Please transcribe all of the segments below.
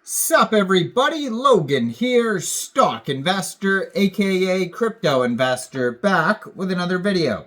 Sup everybody, Logan here, stock investor aka crypto investor, back with another video.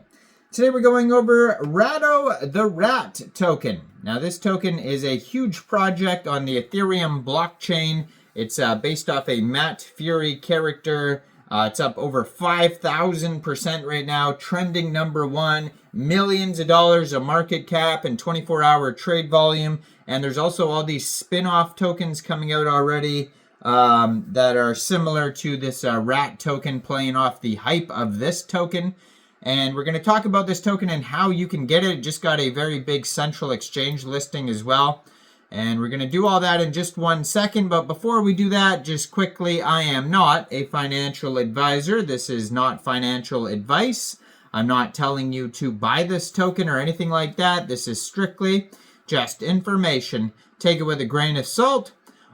Today we're going over Rato the Rat token. Now this token is a huge project on the Ethereum blockchain. It's based off a Furie character. It's up over 5,000% right now, trending #1, millions of dollars of market cap and 24-hour trade volume. And there's also all these spin-off tokens coming out already that are similar to this rat token, playing off the hype of this token. And we're going to talk about this token and how you can get it. It just got a very big central exchange listing as well. And we're going to do all that in just 1 second. But before we do that, just quickly, I am not a financial advisor. This is not financial advice. I'm not telling you to buy this token or anything like that. This is strictly just information. Take it with a grain of salt.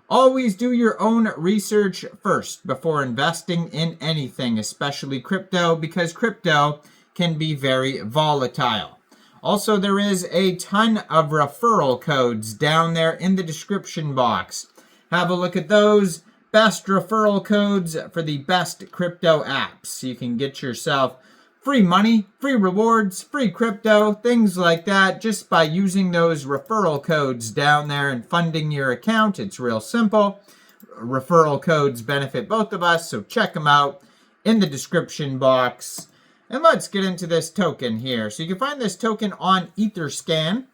Always do your own research first before investing in anything, especially crypto, because crypto can be very volatile. Also, there is a ton of referral codes down there in the description box. Have a look at those. Best referral codes for the best crypto apps. You can get yourself free money, free rewards, free crypto, things like that, just by using those referral codes down there and funding your account. It's real simple. Referral codes benefit both of us, so check them out in the description box. And let's get into this token here. So you can find this token on Etherscan.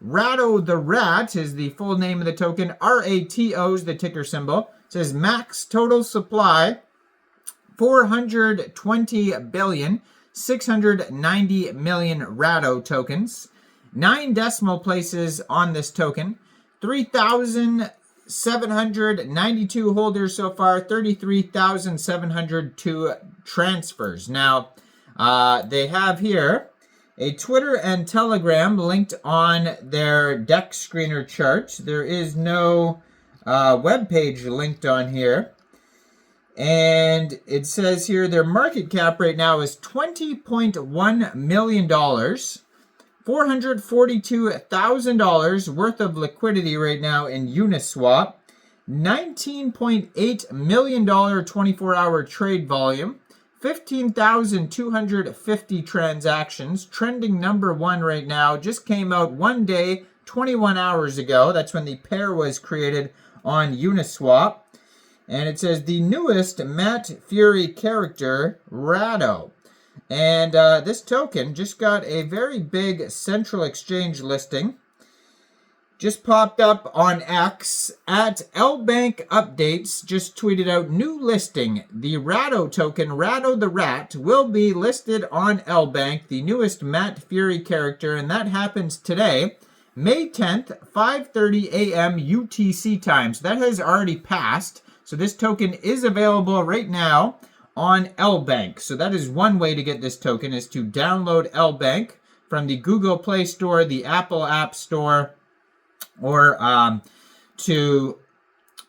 Rato the Rat is the full name of the token. RATO is the ticker symbol. It says max total supply, 420 billion. 690 million Rato tokens, 9 decimal places on this token, 3,792 holders so far, 33,702 transfers. Now, they have here a Twitter and Telegram linked on their DEX screener chart. There is no web page linked on here. And it says here their market cap right now is $20.1 million, $442,000 worth of liquidity right now in Uniswap, $19.8 million 24-hour trade volume, 15,250 transactions, trending #1 right now, just came out 1 day, 21 hours ago. That's when the pair was created on Uniswap. And it says the newest Furie character, Rato. And this token just got a very big central exchange listing. Just popped up on X at Lbank Updates. Just tweeted out new listing. The Rato token, Rato the Rat, will be listed on Lbank, the newest Furie character. And that happens today, May 10th, 5:30 a.m. UTC time. So that has already passed. So this token is available right now on Lbank. So that is one way to get this token, is to download Lbank from the Google Play Store, the Apple App Store, or to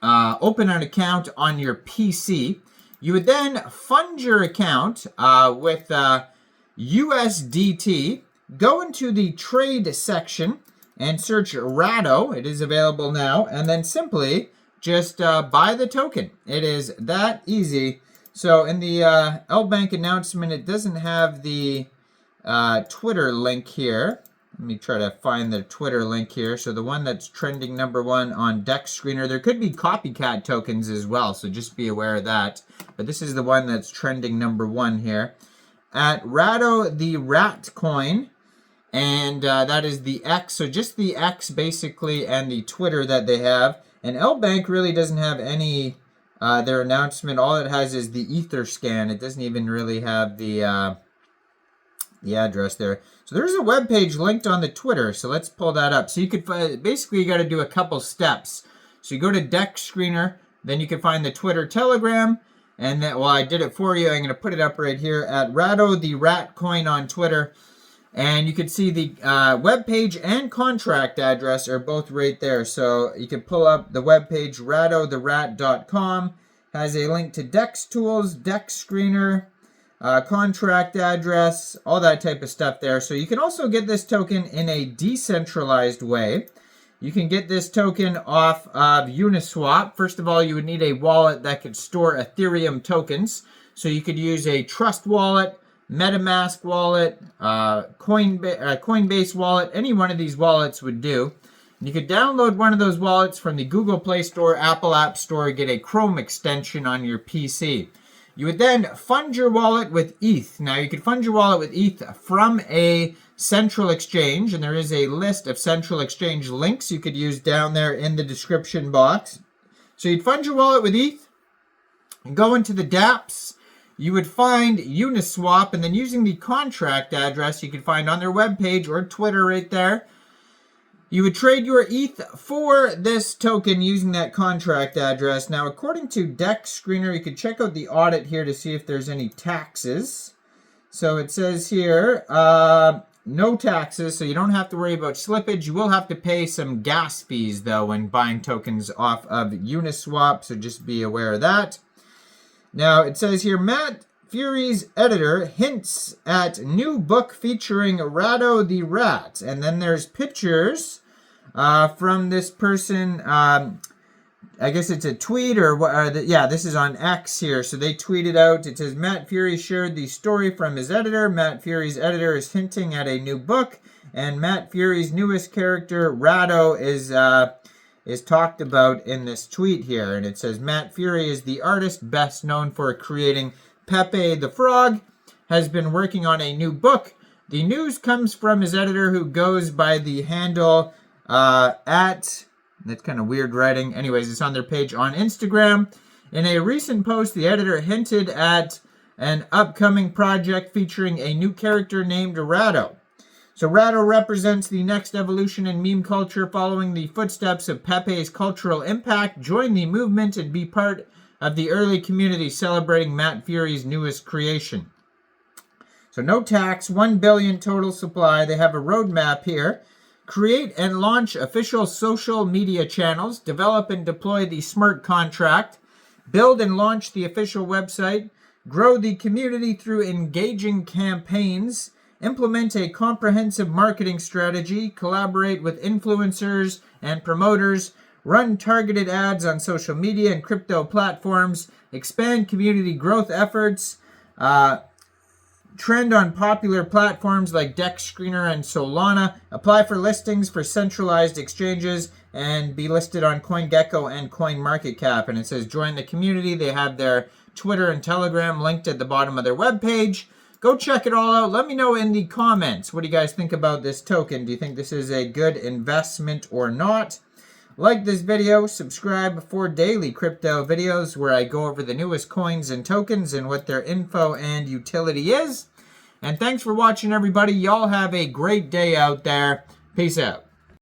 open an account on your PC. You would then fund your account with USDT, go into the trade section and search Rato. It is available now, and then simply just buy the token. It is that easy. So in the Lbank announcement, it doesn't have the Twitter link here. Let me try to find the Twitter link here. So the one that's trending #1 on DEX screener. There could be copycat tokens as well, so just be aware of that. But this is the one that's trending #1 here. At Rato the Rat coin. And that is the X. So just the X basically, and the Twitter that they have. And Lbank really doesn't have any, their announcement. All it has is the Etherscan. It doesn't even really have the address there. So there's a web page linked on the Twitter. So let's pull that up. So you could basically, you got to do a couple steps. So you go to DEX screener, then you can find the Twitter, Telegram, and then, well, I did it for you. I'm going to put it up right here at Rato the Rat coin on Twitter. And you can see the web page and contract address are both right there. So you can pull up the web page, ratotherat.com. Has a link to DEX tools, DEX screener, contract address, all that type of stuff there. So you can also get this token in a decentralized way. You can get this token off of Uniswap. First of all, you would need a wallet that could store Ethereum tokens. So you could use a Trust wallet, MetaMask wallet, Coinbase wallet. Any one of these wallets would do. And you could download one of those wallets from the Google Play Store, Apple App Store, get a Chrome extension on your PC. You would then fund your wallet with ETH. Now, you could fund your wallet with ETH from a central exchange, and there is a list of central exchange links you could use down there in the description box. So you'd fund your wallet with ETH, and go into the dApps. You would find Uniswap, and then using the contract address you could find on their webpage or Twitter right there, you would trade your ETH for this token using that contract address. Now, according to DEX Screener, you could check out the audit here to see if there's any taxes. So it says here, no taxes, so you don't have to worry about slippage. You will have to pay some gas fees, though, when buying tokens off of Uniswap, so just be aware of that. Now, it says here, Matt Furie's editor hints at new book featuring Rato the rat. And then there's pictures from this person. I guess it's a tweet yeah, this is on X here. So they tweeted out, it says, Matt Furie shared the story from his editor. Matt Furie's editor is hinting at a new book. And Matt Furie's newest character, Rato, is talked about in this tweet here. And it says, Matt Furie is the artist best known for creating Pepe the Frog, has been working on a new book. The news comes from his editor, who goes by the handle that's kind of weird writing. Anyways, it's on their page on Instagram. In a recent post, the editor hinted at an upcoming project featuring a new character named Rato. So Rato represents the next evolution in meme culture, following the footsteps of Pepe's cultural impact. Join the movement and be part of the early community celebrating Matt Furie's newest creation. So no tax, 1 billion total supply. They have a roadmap here. Create and launch official social media channels. Develop and deploy the smart contract. Build and launch the official website. Grow the community through engaging campaigns. Implement a comprehensive marketing strategy. Collaborate with influencers and promoters. Run targeted ads on social media and crypto platforms. Expand community growth efforts. Trend on popular platforms like DEX Screener and Solana. Apply for listings for centralized exchanges and be listed on CoinGecko and CoinMarketCap. And it says join the community. They have their Twitter and Telegram linked at the bottom of their webpage. Go check it all out. Let me know in the comments, what do you guys think about this token? Do you think this is a good investment or not? Like this video, subscribe for daily crypto videos where I go over the newest coins and tokens and what their info and utility is. And thanks for watching, everybody. Y'all have a great day out there. Peace out.